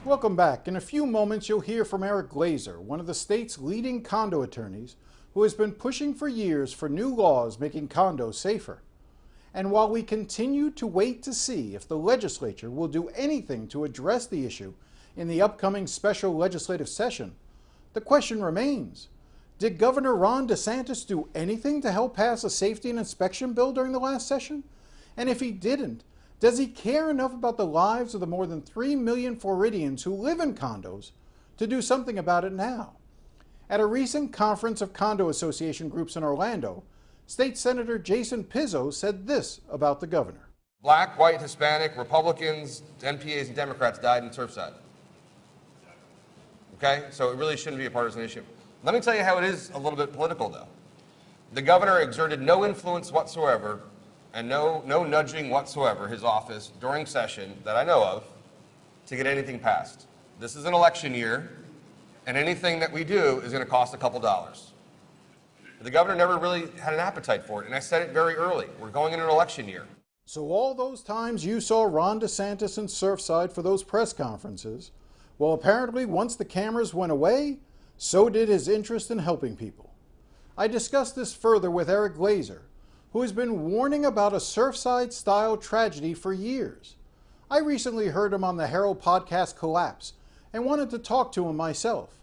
Welcome back. In a few moments, you'll hear from Eric Glazer, one of the state's leading condo attorneys, who has been pushing for years for new laws making condos safer. And while we continue to wait to see if the legislature will do anything to address the issue in the upcoming special legislative session, the question remains, did Governor Ron DeSantis do anything to help pass a safety and inspection bill during the last session? And if he didn't, does he care enough about the lives of the more than 3 million Floridians who live in condos to do something about it now? At a recent conference of condo association groups in Orlando, State Senator Jason Pizzo said this about the governor. Black, white, Hispanic, Republicans, NPAs, and Democrats died in Surfside. Okay? So it really shouldn't be a partisan issue. Let me tell you how it is a little bit political, though. The governor exerted no influence whatsoever and no nudging whatsoever, his office, during session that I know of, to get anything passed. This is an election year, and anything that we do is going to cost a couple dollars. The governor never really had an appetite for it, and I said it very early. We're going into an election year. So all those times you saw Ron DeSantis in Surfside for those press conferences, well, apparently once the cameras went away, so did his interest in helping people. I discussed this further with Eric Glazer, who has been warning about a Surfside-style tragedy for years. I recently heard him on the Herald podcast Collapse and wanted to talk to him myself.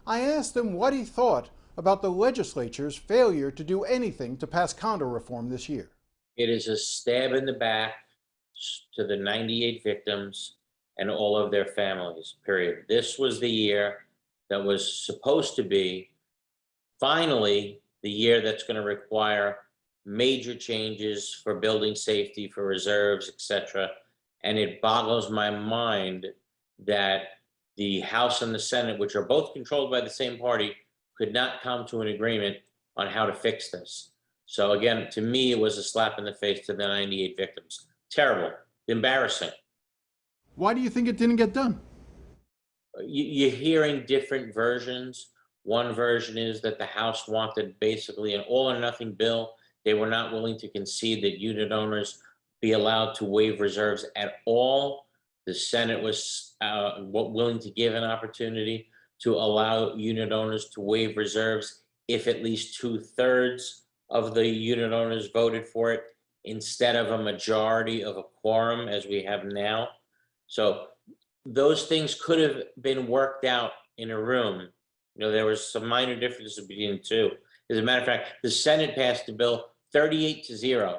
I asked him what he thought about the legislature's failure to do anything to pass condo reform this year. It is a stab in the back to the 98 victims and all of their families, period. This was the year that was supposed to be finally the year that's going to require major changes for building safety, for reserves, etc. And it boggles my mind that the House and the Senate, which are both controlled by the same party, could not come to an agreement on how to fix this. So again, to me, it was a slap in the face to the 98 victims. Terrible, embarrassing. Why do you think it didn't get done? You're hearing different versions. One version is that the House wanted basically an all or nothing bill. They were not willing to concede that unit owners be allowed to waive reserves at all. The Senate was willing to give an opportunity to allow unit owners to waive reserves if at least 2/3 of the unit owners voted for it, instead of a majority of a quorum as we have now. So those things could have been worked out in a room. You know, there was some minor differences between the two. As a matter of fact, the Senate passed a bill 38-0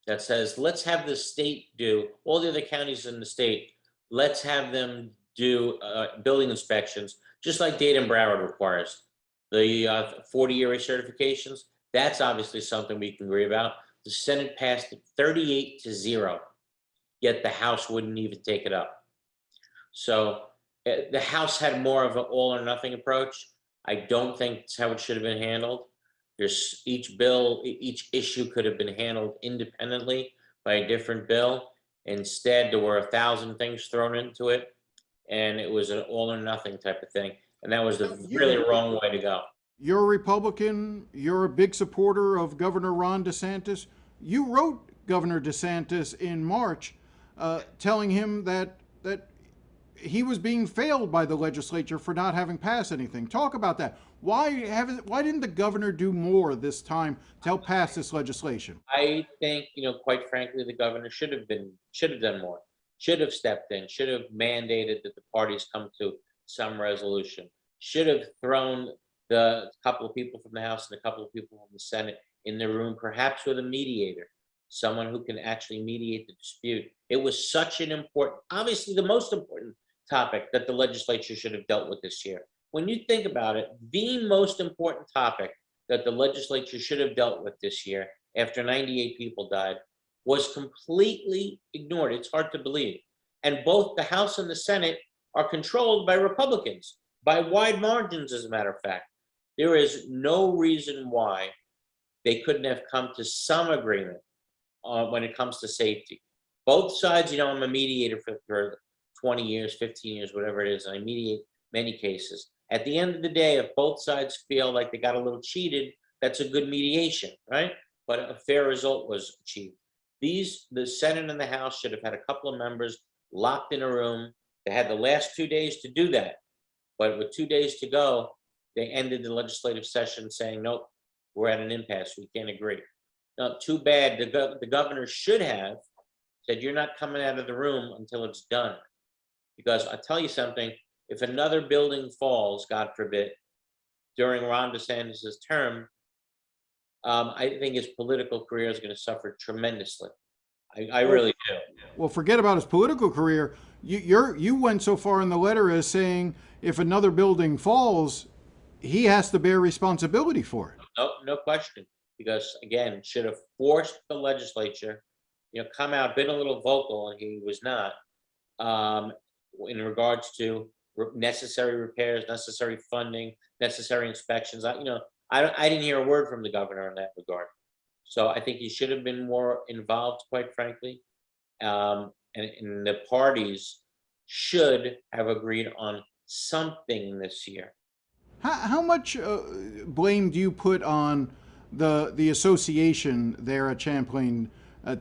that says, let's have the state do, all the other counties in the state, let's have them do building inspections, just like Dade and Broward requires. The 40-year certifications, that's obviously something we can agree about. The Senate passed it 38-0, yet the House wouldn't even take it up. So the House had more of an all or nothing approach. I don't think that's how it should have been handled. There's each bill, each issue could have been handled independently by a different bill. Instead, there were 1,000 things thrown into it, and it was an all or nothing type of thing. And that was the really wrong way to go. You're a Republican. You're a big supporter of Governor Ron DeSantis. You wrote Governor DeSantis in March telling him that he was being failed by the legislature for not having passed anything. Talk about that. Why didn't the governor do more this time to help pass this legislation? I think, quite frankly, the governor should have done more, should have stepped in, should have mandated that the parties come to some resolution, should have thrown the couple of people from the House and a couple of people from the Senate in the room, perhaps with a mediator, someone who can actually mediate the dispute. It was such an important, obviously the most important topic that the legislature should have dealt with this year. When you think about it, the most important topic that the legislature should have dealt with this year, after 98 people died, was completely ignored. It's hard to believe. And both the House and the Senate are controlled by Republicans, by wide margins, as a matter of fact. There is no reason why they couldn't have come to some agreement when it comes to safety. Both sides, I'm a mediator for 20 years, 15 years, whatever it is, and I mediate many cases. At the end of the day, if both sides feel like they got a little cheated, that's a good mediation, right? But a fair result was achieved. The Senate and the House should have had a couple of members locked in a room They had the last 2 days to do that, but with 2 days to go, they ended the legislative session saying, nope, we're at an impasse, we can't agree. Now, too bad, the governor should have said, you're not coming out of the room until it's done. Because I'll tell you something, if another building falls, God forbid, during Ron DeSantis' term, I think his political career is going to suffer tremendously. I really do. Well, forget about his political career. You went so far in the letter as saying if another building falls, he has to bear responsibility for it. No question. Because again, should have forced the legislature, come out, been a little vocal, and he was not, in regards to necessary repairs, necessary funding, necessary inspections. I didn't hear a word from the governor in that regard. So I think he should have been more involved, quite frankly. And the parties should have agreed on something this year. How much blame do you put on the association there at Champlain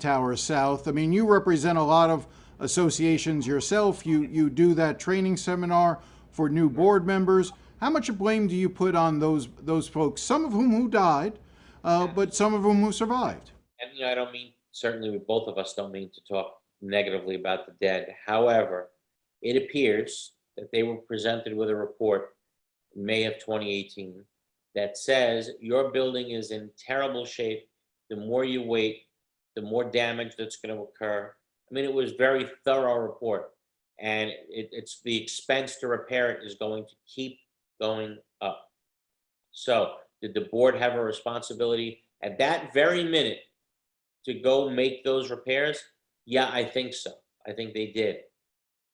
Towers South? I mean, you represent a lot of associations yourself. You do that training seminar for new board members. How much blame do you put on those folks, some of whom who died, but some of them who survived? And I don't mean, certainly we both of us don't mean to talk negatively about the dead. However, it appears that they were presented with a report in May of 2018 that says your building is in terrible shape. The more you wait, the more damage that's going to occur. I mean, it was a very thorough report, and it's the expense to repair it is going to keep going up. So did the board have a responsibility at that very minute to go make those repairs? Yeah, I think so. I think they did.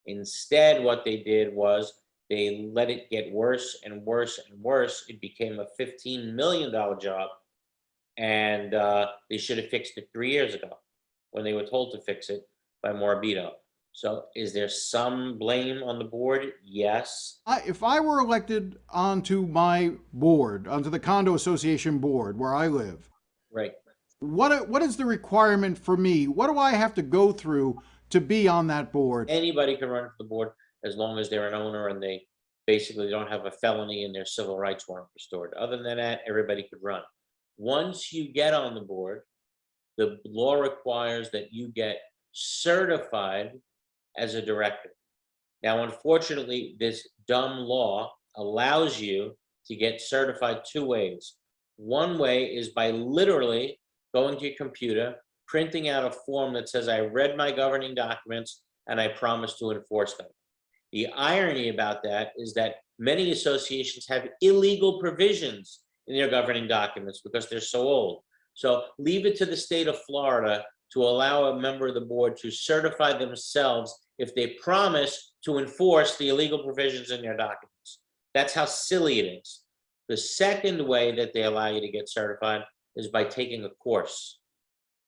Instead, what they did was they let it get worse and worse and worse. It became a $15 million job, and they should have fixed it 3 years ago when they were told to fix it by Morabito. So is there some blame on the board? Yes. If I were elected onto my board, onto the Condo Association board where I live, right, what is the requirement for me? What do I have to go through to be on that board? Anybody can run for the board as long as they're an owner and they basically don't have a felony and their civil rights weren't restored. Other than that, everybody could run. Once you get on the board, the law requires that you get certified as a director. Now, unfortunately, this dumb law allows you to get certified 2 ways. One way is by literally going to your computer, printing out a form that says, I read my governing documents and I promise to enforce them. The irony about that is that many associations have illegal provisions in their governing documents because they're so old. So leave it to the state of Florida to allow a member of the board to certify themselves if they promise to enforce the illegal provisions in their documents. That's how silly it is. The second way that they allow you to get certified is by taking a course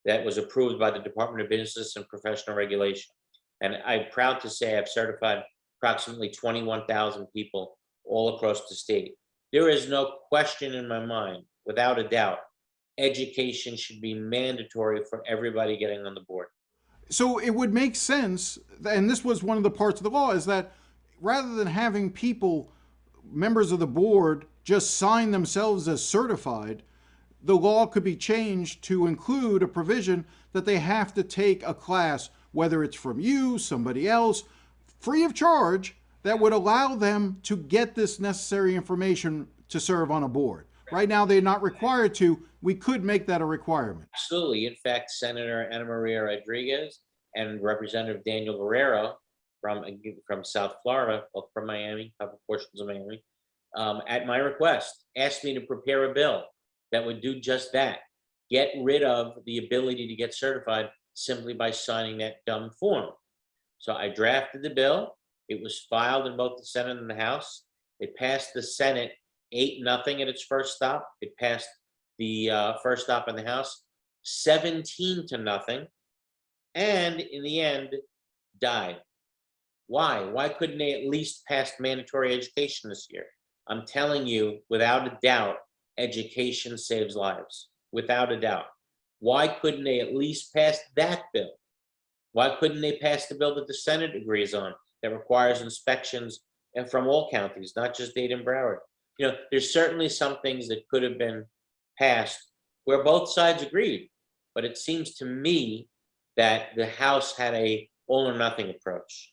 that was approved by the Department of Business and Professional Regulation. And I'm proud to say I've certified approximately 21,000 people all across the state. There is no question in my mind, without a doubt, education should be mandatory for everybody getting on the board. So it would make sense, and this was one of the parts of the law, is that rather than having people, members of the board, just sign themselves as certified, the law could be changed to include a provision that they have to take a class, whether it's from you, somebody else, free of charge, that would allow them to get this necessary information to serve on a board. Right now, they're not required to. We could make that a requirement. Absolutely. In fact, Senator Ana Maria Rodriguez and Representative Daniel Guerrero from South Florida, both from Miami, a couple portions of Miami, at my request, asked me to prepare a bill that would do just that. Get rid of the ability to get certified simply by signing that dumb form. So I drafted the bill. It was filed in both the Senate and the House. It passed the Senate 8-0 at its first stop. It passed the first stop in the House 17-0, and in the end died. Why? Why couldn't they at least pass mandatory education this year? I'm telling you, without a doubt, education saves lives. Without a doubt. Why couldn't they at least pass that bill? Why couldn't they pass the bill that the Senate agrees on that requires inspections and from all counties, not just Dade and Broward. You know, there's certainly some things that could have been passed where both sides agreed, but it seems to me that the House had a all or nothing approach.